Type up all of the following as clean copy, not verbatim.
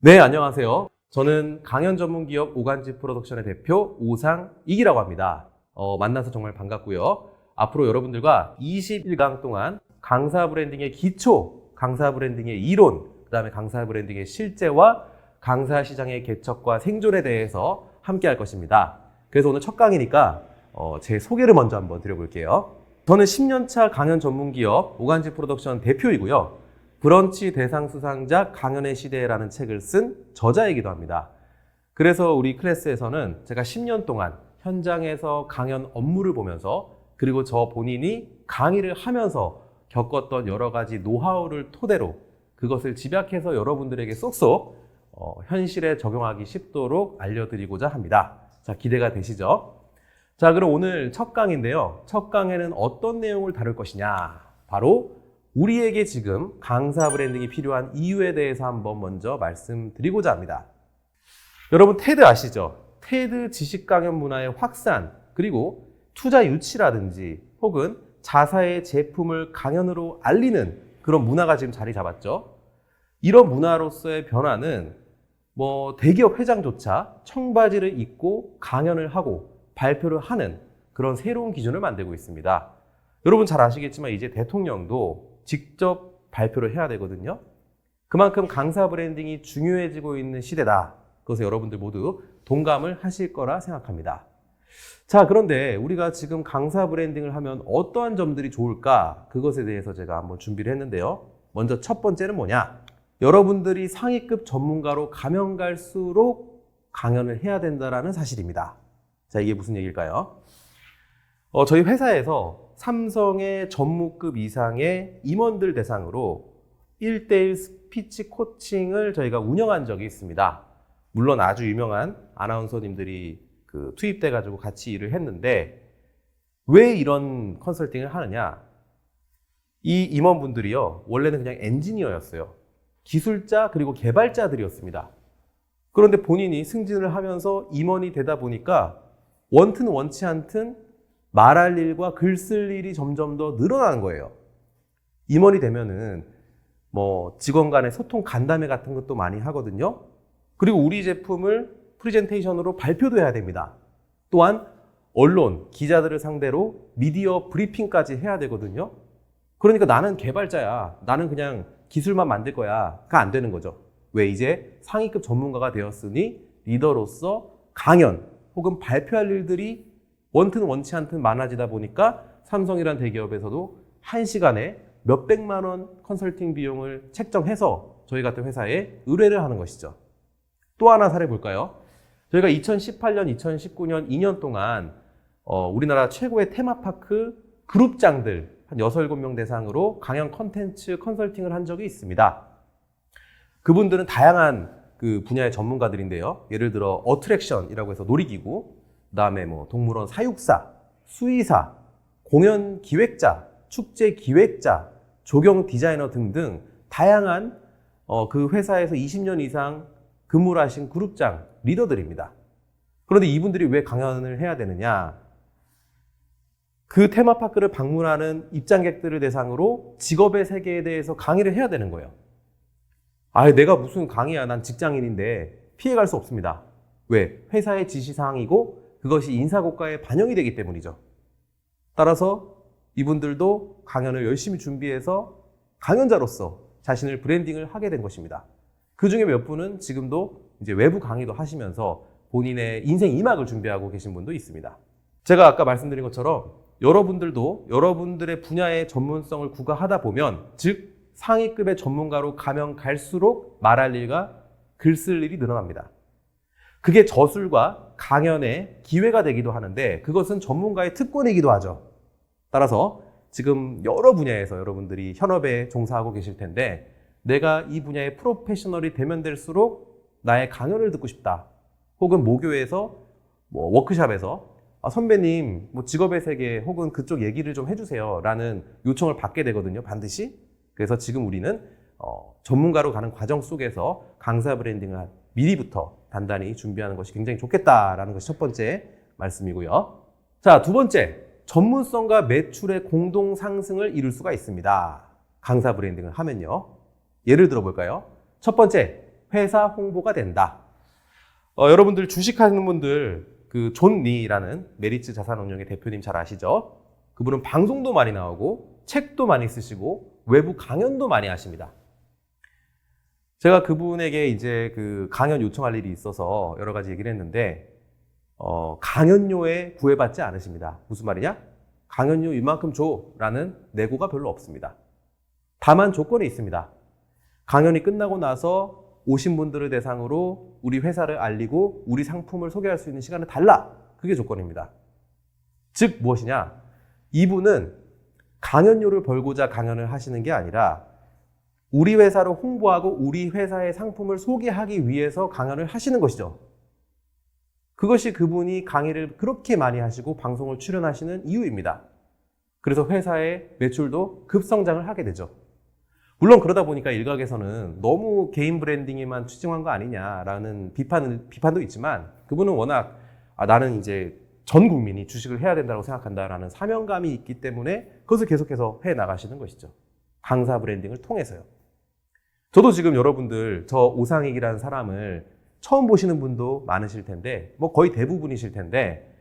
네, 안녕하세요. 저는 강연 전문 기업 오간지 프로덕션의 대표 오상익이라고 합니다. 만나서 정말 반갑고요. 앞으로 여러분들과 21강 동안 강사 브랜딩의 기초, 강사 브랜딩의 이론, 그 다음에 강사 브랜딩의 실제와 강사 시장의 개척과 생존에 대해서 함께 할 것입니다. 그래서 오늘 첫 강의니까 제 소개를 먼저 한번 드려볼게요. 저는 10년차 강연 전문 기업 오간지 프로덕션 대표이고요. 브런치 대상 수상자 강연의 시대라는 책을 쓴 저자이기도 합니다. 그래서 우리 클래스에서는 제가 10년 동안 현장에서 강연 업무를 보면서 그리고 저 본인이 강의를 하면서 겪었던 여러 가지 노하우를 토대로 그것을 집약해서 여러분들에게 쏙쏙 현실에 적용하기 쉽도록 알려드리고자 합니다. 자, 기대가 되시죠? 자, 그럼 오늘 첫 강의인데요. 첫 강의는 어떤 내용을 다룰 것이냐? 바로 우리에게 지금 강사 브랜딩이 필요한 이유에 대해서 한번 먼저 말씀드리고자 합니다. 여러분 테드 아시죠? 테드 지식 강연 문화의 확산, 그리고 투자 유치라든지 혹은 자사의 제품을 강연으로 알리는 그런 문화가 지금 자리 잡았죠. 이런 문화로서의 변화는 대기업 회장조차 청바지를 입고 강연을 하고 발표를 하는 그런 새로운 기준을 만들고 있습니다. 여러분 잘 아시겠지만 이제 대통령도 직접 발표를 해야 되거든요. 그만큼 강사 브랜딩이 중요해지고 있는 시대다. 그래서 여러분들 모두 동감을 하실 거라 생각합니다. 자, 그런데 우리가 지금 강사 브랜딩을 하면 어떠한 점들이 좋을까? 그것에 대해서 제가 한번 준비를 했는데요. 먼저 첫 번째는 뭐냐? 여러분들이 상위급 전문가로 가면 갈수록 강연을 해야 된다는 사실입니다. 자, 이게 무슨 얘기일까요? 저희 회사에서 삼성의 전무급 이상의 임원들 대상으로 1:1 스피치 코칭을 저희가 운영한 적이 있습니다. 물론 아주 유명한 아나운서님들이 투입돼가지고 같이 일을 했는데 왜 이런 컨설팅을 하느냐? 이 임원분들이요, 원래는 그냥 엔지니어였어요. 기술자 그리고 개발자들이었습니다. 그런데 본인이 승진을 하면서 임원이 되다 보니까 원튼 원치 않든 말할 일과 글 쓸 일이 점점 더 늘어나는 거예요. 임원이 되면은 직원 간의 소통 간담회 같은 것도 많이 하거든요. 그리고 우리 제품을 프레젠테이션으로 발표도 해야 됩니다. 또한 언론, 기자들을 상대로 미디어 브리핑까지 해야 되거든요. 그러니까 나는 개발자야, 나는 그냥 기술만 만들 거야가 안 되는 거죠. 왜? 이제 상위급 전문가가 되었으니 리더로서 강연 혹은 발표할 일들이 원튼 원치 않든 많아지다 보니까 삼성이란 대기업에서도 1시간에 몇백만 원 컨설팅 비용을 책정해서 저희 같은 회사에 의뢰를 하는 것이죠. 또 하나 사례 볼까요? 저희가 2018년, 2019년 2년 동안 우리나라 최고의 테마파크 그룹장들 한 6, 7명 대상으로 강연 컨텐츠 컨설팅을 한 적이 있습니다. 그분들은 다양한 분야의 전문가들인데요. 예를 들어 어트랙션이라고 해서 놀이기구, 그 다음에 동물원 사육사, 수의사, 공연 기획자, 축제 기획자, 조경 디자이너 등등 다양한 그 회사에서 20년 이상 근무를 하신 그룹장 리더들입니다. 그런데 이분들이 왜 강연을 해야 되느냐? 그 테마파크를 방문하는 입장객들을 대상으로 직업의 세계에 대해서 강의를 해야 되는 거예요. 내가 무슨 강의야, 난 직장인인데 피해갈 수 없습니다. 왜? 회사의 지시사항이고 그것이 인사고과에 반영이 되기 때문이죠. 따라서 이분들도 강연을 열심히 준비해서 강연자로서 자신을 브랜딩을 하게 된 것입니다. 그 중에 몇 분은 지금도 이제 외부 강의도 하시면서 본인의 인생 2막을 준비하고 계신 분도 있습니다. 제가 아까 말씀드린 것처럼 여러분들도 여러분들의 분야의 전문성을 구가하다 보면, 즉 상위급의 전문가로 가면 갈수록 말할 일과 글 쓸 일이 늘어납니다. 그게 저술과 강연의 기회가 되기도 하는데 그것은 전문가의 특권이기도 하죠. 따라서 지금 여러 분야에서 여러분들이 현업에 종사하고 계실 텐데 내가 이 분야의 프로페셔널이 되면 될수록 나의 강연을 듣고 싶다. 혹은 모교에서 워크샵에서 선배님 직업의 세계 혹은 그쪽 얘기를 좀 해주세요 라는 요청을 받게 되거든요, 반드시. 그래서 지금 우리는 전문가로 가는 과정 속에서 강사 브랜딩을 미리부터 단단히 준비하는 것이 굉장히 좋겠다라는 것이 첫 번째 말씀이고요. 자, 두 번째, 전문성과 매출의 공동 상승을 이룰 수가 있습니다. 강사 브랜딩을 하면요. 예를 들어 볼까요? 첫 번째, 회사 홍보가 된다. 여러분들 주식하는 분들 그 존 리라는 메리츠 자산운용의 대표님 잘 아시죠? 그분은 방송도 많이 나오고 책도 많이 쓰시고 외부 강연도 많이 하십니다. 제가 그분에게 이제 그 강연 요청할 일이 있어서 여러 가지 얘기를 했는데 강연료에 구애받지 않으십니다. 무슨 말이냐? 강연료 이만큼 줘라는 내고가 별로 없습니다. 다만 조건이 있습니다. 강연이 끝나고 나서 오신 분들을 대상으로 우리 회사를 알리고 우리 상품을 소개할 수 있는 시간을 달라. 그게 조건입니다. 즉 무엇이냐? 이분은 강연료를 벌고자 강연을 하시는 게 아니라 우리 회사를 홍보하고 우리 회사의 상품을 소개하기 위해서 강연을 하시는 것이죠. 그것이 그분이 강의를 그렇게 많이 하시고 방송을 출연하시는 이유입니다. 그래서 회사의 매출도 급성장을 하게 되죠. 물론 그러다 보니까 일각에서는 너무 개인 브랜딩에만 치중한 거 아니냐라는 비판도 있지만 그분은 워낙 나는 이제 전 국민이 주식을 해야 된다고 생각한다라는 사명감이 있기 때문에 그것을 계속해서 해 나가시는 것이죠. 강사 브랜딩을 통해서요. 저도 지금 여러분들 저 오상익이라는 사람을 처음 보시는 분도 많으실 텐데 뭐 거의 대부분이실 텐데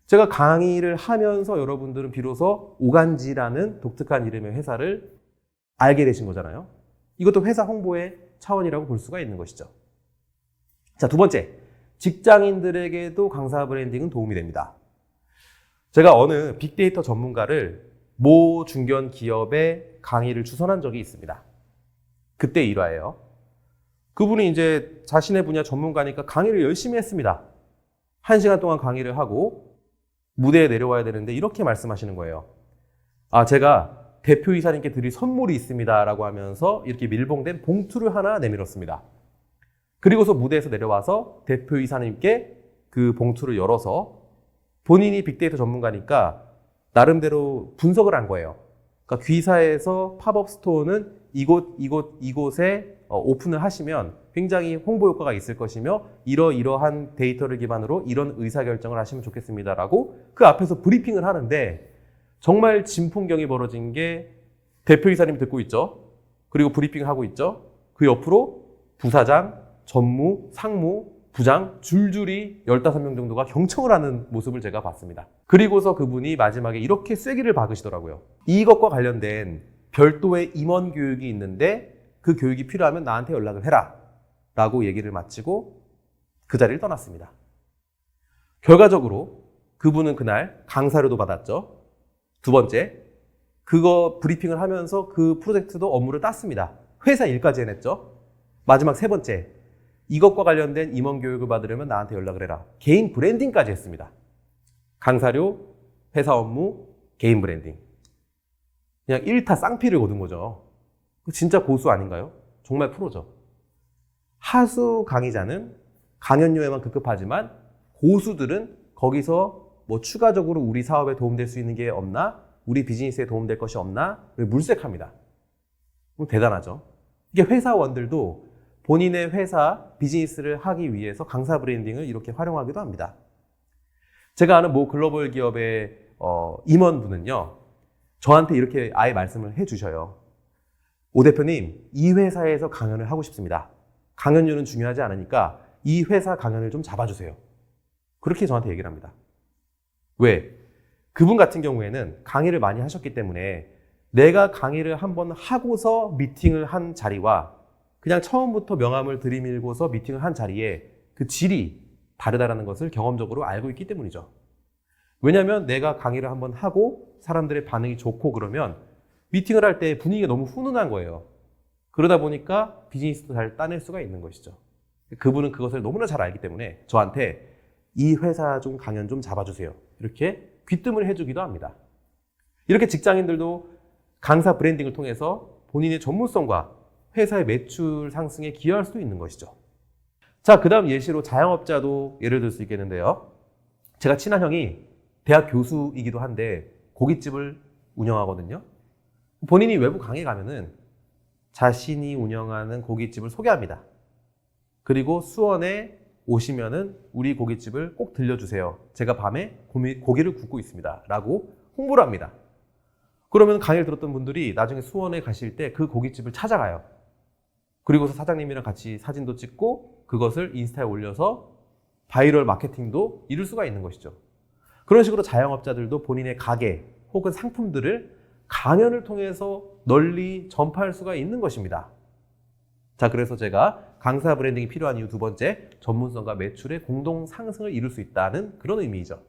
제가 강의를 하면서 여러분들은 비로소 오간지라는 독특한 이름의 회사를 알게 되신 거잖아요. 이것도 회사 홍보의 차원이라고 볼 수가 있는 것이죠. 자, 두 번째, 직장인들에게도 강사 브랜딩은 도움이 됩니다. 제가 어느 빅데이터 전문가를 모 중견 기업에 강의를 추선한 적이 있습니다. 그때 일화예요. 그분이 이제 자신의 분야 전문가니까 강의를 열심히 했습니다. 1시간 동안 강의를 하고 무대에 내려와야 되는데 이렇게 말씀하시는 거예요. 제가 대표이사님께 드릴 선물이 있습니다 라고 하면서 이렇게 밀봉된 봉투를 하나 내밀었습니다. 그리고서 무대에서 내려와서 대표이사님께 그 봉투를 열어서 본인이 빅데이터 전문가니까 나름대로 분석을 한 거예요. 그러니까 귀사에서 팝업 스토어는 이곳에 오픈을 하시면 굉장히 홍보 효과가 있을 것이며 이러이러한 데이터를 기반으로 이런 의사결정을 하시면 좋겠습니다라고 그 앞에서 브리핑을 하는데 정말 진풍경이 벌어진 게 대표이사님 듣고 있죠. 그리고 브리핑을 하고 있죠. 그 옆으로 부사장, 전무, 상무, 부장 줄줄이 15명 정도가 경청을 하는 모습을 제가 봤습니다. 그리고서 그분이 마지막에 이렇게 쐐기를 박으시더라고요. 이것과 관련된 별도의 임원 교육이 있는데 그 교육이 필요하면 나한테 연락을 해라 라고 얘기를 마치고 그 자리를 떠났습니다. 결과적으로 그분은 그날 강사료도 받았죠. 두 번째, 그거 브리핑을 하면서 그 프로젝트도 업무를 땄습니다. 회사 일까지 해냈죠. 마지막 세 번째, 이것과 관련된 임원 교육을 받으려면 나한테 연락을 해라. 개인 브랜딩까지 했습니다. 강사료, 회사 업무, 개인 브랜딩. 그냥 1타 쌍피를 거둔 거죠. 진짜 고수 아닌가요? 정말 프로죠. 하수 강의자는 강연료에만 급급하지만 고수들은 거기서 뭐 추가적으로 우리 사업에 도움될 수 있는 게 없나? 우리 비즈니스에 도움될 것이 없나? 물색합니다. 대단하죠. 이게 회사원들도 본인의 회사 비즈니스를 하기 위해서 강사 브랜딩을 이렇게 활용하기도 합니다. 제가 아는 모 글로벌 기업의 임원분은요, 저한테 이렇게 아예 말씀을 해주셔요. 오 대표님, 이 회사에서 강연을 하고 싶습니다. 강연료는 중요하지 않으니까 이 회사 강연을 좀 잡아주세요. 그렇게 저한테 얘기를 합니다. 왜? 그분 같은 경우에는 강의를 많이 하셨기 때문에 내가 강의를 한번 하고서 미팅을 한 자리와 그냥 처음부터 명함을 들이밀고서 미팅을 한 자리에 그 질이 다르다는 것을 경험적으로 알고 있기 때문이죠. 왜냐하면 내가 강의를 한번 하고 사람들의 반응이 좋고 그러면 미팅을 할 때 분위기가 너무 훈훈한 거예요. 그러다 보니까 비즈니스도 잘 따낼 수가 있는 것이죠. 그분은 그것을 너무나 잘 알기 때문에 저한테 이 회사 좀 강연 좀 잡아주세요. 이렇게 귀뜸을 해주기도 합니다. 이렇게 직장인들도 강사 브랜딩을 통해서 본인의 전문성과 회사의 매출 상승에 기여할 수도 있는 것이죠. 자, 그 다음 예시로 자영업자도 예를 들 수 있겠는데요. 제가 친한 형이 대학 교수이기도 한데 고깃집을 운영하거든요. 본인이 외부 강의 가면은 자신이 운영하는 고깃집을 소개합니다. 그리고 수원에 오시면은 우리 고깃집을 꼭 들려주세요. 제가 밤에 고기를 굽고 있습니다. 라고 홍보를 합니다. 그러면 강의를 들었던 분들이 나중에 수원에 가실 때 그 고깃집을 찾아가요. 그리고서 사장님이랑 같이 사진도 찍고 그것을 인스타에 올려서 바이럴 마케팅도 이룰 수가 있는 것이죠. 그런 식으로 자영업자들도 본인의 가게 혹은 상품들을 강연을 통해서 널리 전파할 수가 있는 것입니다. 자, 그래서 제가 강사 브랜딩이 필요한 이유 두 번째, 전문성과 매출의 공동 상승을 이룰 수 있다는 그런 의미이죠.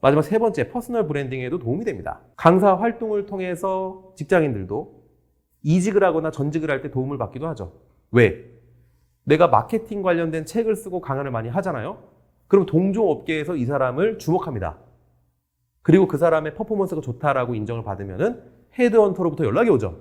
마지막 세 번째, 퍼스널 브랜딩에도 도움이 됩니다. 강사 활동을 통해서 직장인들도 이직을 하거나 전직을 할 때 도움을 받기도 하죠. 왜? 내가 마케팅 관련된 책을 쓰고 강연을 많이 하잖아요. 그럼 동종 업계에서 이 사람을 주목합니다. 그리고 그 사람의 퍼포먼스가 좋다라고 인정을 받으면은 헤드헌터로부터 연락이 오죠.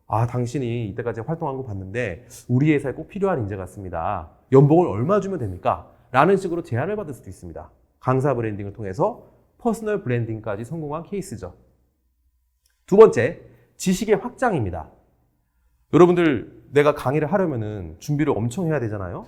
아, 당신이 이때까지 활동한 거 봤는데 우리 회사에 꼭 필요한 인재 같습니다. 연봉을 얼마 주면 됩니까? 라는 식으로 제안을 받을 수도 있습니다. 강사 브랜딩을 통해서 퍼스널 브랜딩까지 성공한 케이스죠. 두 번째, 지식의 확장입니다. 여러분들, 내가 강의를 하려면은 준비를 엄청 해야 되잖아요.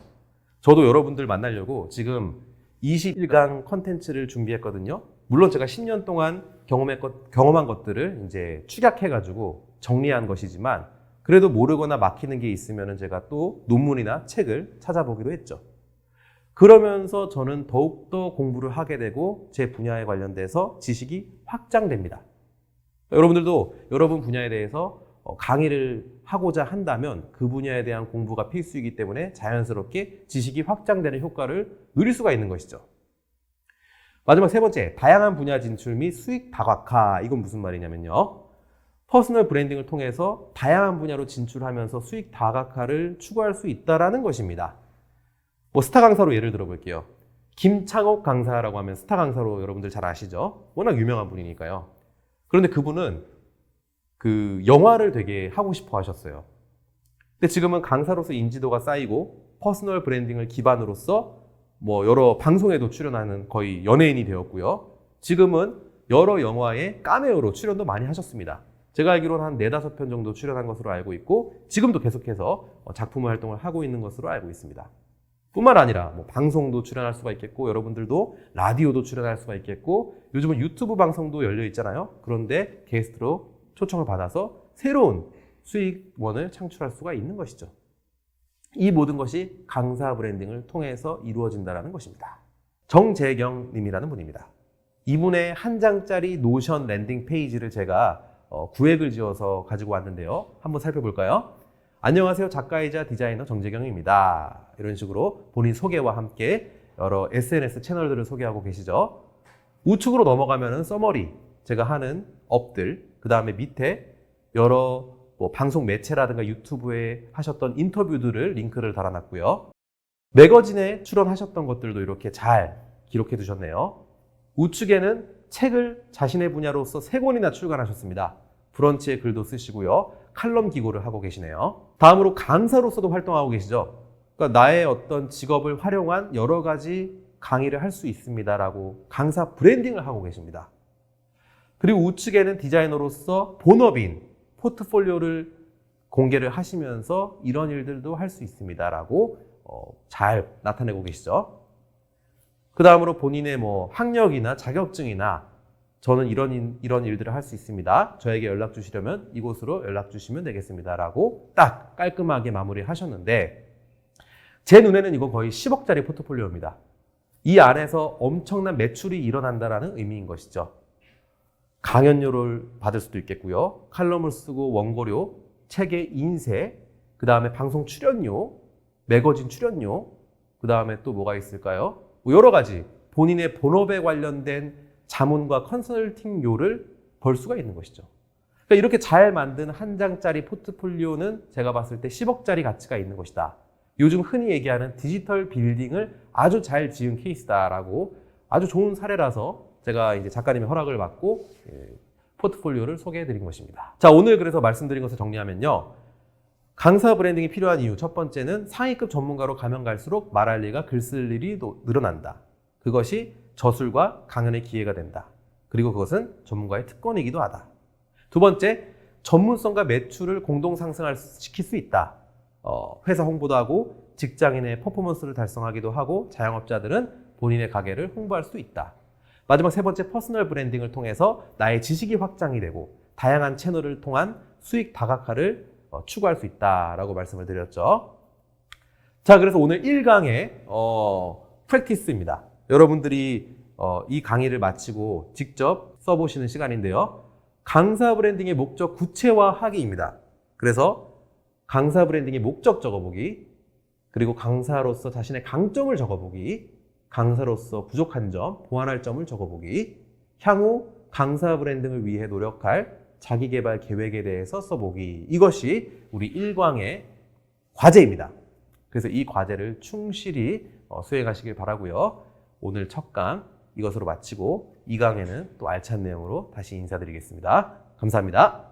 저도 여러분들 만나려고 지금 21강 컨텐츠를 준비했거든요. 물론 제가 10년 동안 경험한 것들을 이제 축약해가지고 정리한 것이지만, 그래도 모르거나 막히는 게 있으면 제가 또 논문이나 책을 찾아보기도 했죠. 그러면서 저는 더욱더 공부를 하게 되고 제 분야에 관련돼서 지식이 확장됩니다. 여러분들도 여러분 분야에 대해서 강의를 하고자 한다면 그 분야에 대한 공부가 필수이기 때문에 자연스럽게 지식이 확장되는 효과를 누릴 수가 있는 것이죠. 마지막 세 번째, 다양한 분야 진출 및 수익 다각화. 이건 무슨 말이냐면요, 퍼스널 브랜딩을 통해서 다양한 분야로 진출하면서 수익 다각화를 추구할 수 있다는 것입니다. 스타 강사로 예를 들어 볼게요. 김창옥 강사라고 하면 스타 강사로 여러분들 잘 아시죠? 워낙 유명한 분이니까요. 그런데 그분은 그 영화를 되게 하고 싶어 하셨어요. 근데 지금은 강사로서 인지도가 쌓이고 퍼스널 브랜딩을 기반으로서 여러 방송에도 출연하는 거의 연예인이 되었고요. 지금은 여러 영화에 카메오로 출연도 많이 하셨습니다. 제가 알기로는 한 4-5편 정도 출연한 것으로 알고 있고 지금도 계속해서 작품 활동을 하고 있는 것으로 알고 있습니다. 뿐만 아니라 방송도 출연할 수가 있겠고, 여러분들도 라디오도 출연할 수가 있겠고, 요즘은 유튜브 방송도 열려 있잖아요. 그런데 게스트로 초청을 받아서 새로운 수익원을 창출할 수가 있는 것이죠. 이 모든 것이 강사 브랜딩을 통해서 이루어진다는 것입니다. 정재경 님이라는 분입니다. 이분의 한 장짜리 노션 랜딩 페이지를 제가 구획을 지어서 가지고 왔는데요. 한번 살펴볼까요? 안녕하세요. 작가이자 디자이너 정재경입니다. 이런 식으로 본인 소개와 함께 여러 SNS 채널들을 소개하고 계시죠. 우측으로 넘어가면은 서머리, 제가 하는 업들, 그 다음에 밑에 여러 방송 매체라든가 유튜브에 하셨던 인터뷰들을 링크를 달아놨고요. 매거진에 출연하셨던 것들도 이렇게 잘 기록해 두셨네요. 우측에는 책을 자신의 분야로서 3권이나 출간하셨습니다. 브런치에 글도 쓰시고요. 칼럼 기고를 하고 계시네요. 다음으로 강사로서도 활동하고 계시죠. 그러니까 나의 어떤 직업을 활용한 여러 가지 강의를 할 수 있습니다라고 강사 브랜딩을 하고 계십니다. 그리고 우측에는 디자이너로서 본업인 포트폴리오를 공개를 하시면서 이런 일들도 할 수 있습니다라고 잘 나타내고 계시죠. 그 다음으로 본인의 학력이나 자격증이나 저는 이런 일들을 할 수 있습니다. 저에게 연락 주시려면 이곳으로 연락 주시면 되겠습니다라고 딱 깔끔하게 마무리하셨는데, 제 눈에는 이건 거의 10억짜리 포트폴리오입니다. 이 안에서 엄청난 매출이 일어난다는 의미인 것이죠. 강연료를 받을 수도 있겠고요. 칼럼을 쓰고 원고료, 책의 인쇄, 그 다음에 방송 출연료, 매거진 출연료, 그 다음에 또 뭐가 있을까요? 여러 가지 본인의 본업에 관련된 자문과 컨설팅료를 벌 수가 있는 것이죠. 그러니까 이렇게 잘 만든 한 장짜리 포트폴리오는 제가 봤을 때 10억짜리 가치가 있는 것이다. 요즘 흔히 얘기하는 디지털 빌딩을 아주 잘 지은 케이스다라고, 아주 좋은 사례라서 제가 이제 작가님의 허락을 받고 포트폴리오를 소개해 드린 것입니다. 자, 오늘 그래서 말씀드린 것을 정리하면요. 강사 브랜딩이 필요한 이유, 첫 번째는 상위급 전문가로 가면 갈수록 말할 일과 글 쓸 일이 늘어난다. 그것이 저술과 강연의 기회가 된다. 그리고 그것은 전문가의 특권이기도 하다. 두 번째, 전문성과 매출을 공동 상승시킬 수 있다. 회사 홍보도 하고 직장인의 퍼포먼스를 달성하기도 하고 자영업자들은 본인의 가게를 홍보할 수 있다. 마지막 세 번째, 퍼스널 브랜딩을 통해서 나의 지식이 확장이 되고 다양한 채널을 통한 수익 다각화를 추구할 수 있다라고 말씀을 드렸죠. 자, 그래서 오늘 1강의 프랙티스입니다. 여러분들이 이 강의를 마치고 직접 써보시는 시간인데요. 강사 브랜딩의 목적 구체화하기입니다. 그래서 강사 브랜딩의 목적 적어보기, 그리고 강사로서 자신의 강점을 적어보기, 강사로서 부족한 점, 보완할 점을 적어보기, 향후 강사 브랜딩을 위해 노력할 자기개발 계획에 대해서 써보기. 이것이 우리 1강의 과제입니다. 그래서 이 과제를 충실히 수행하시길 바라고요. 오늘 첫 강 이것으로 마치고 2강에는 또 알찬 내용으로 다시 인사드리겠습니다. 감사합니다.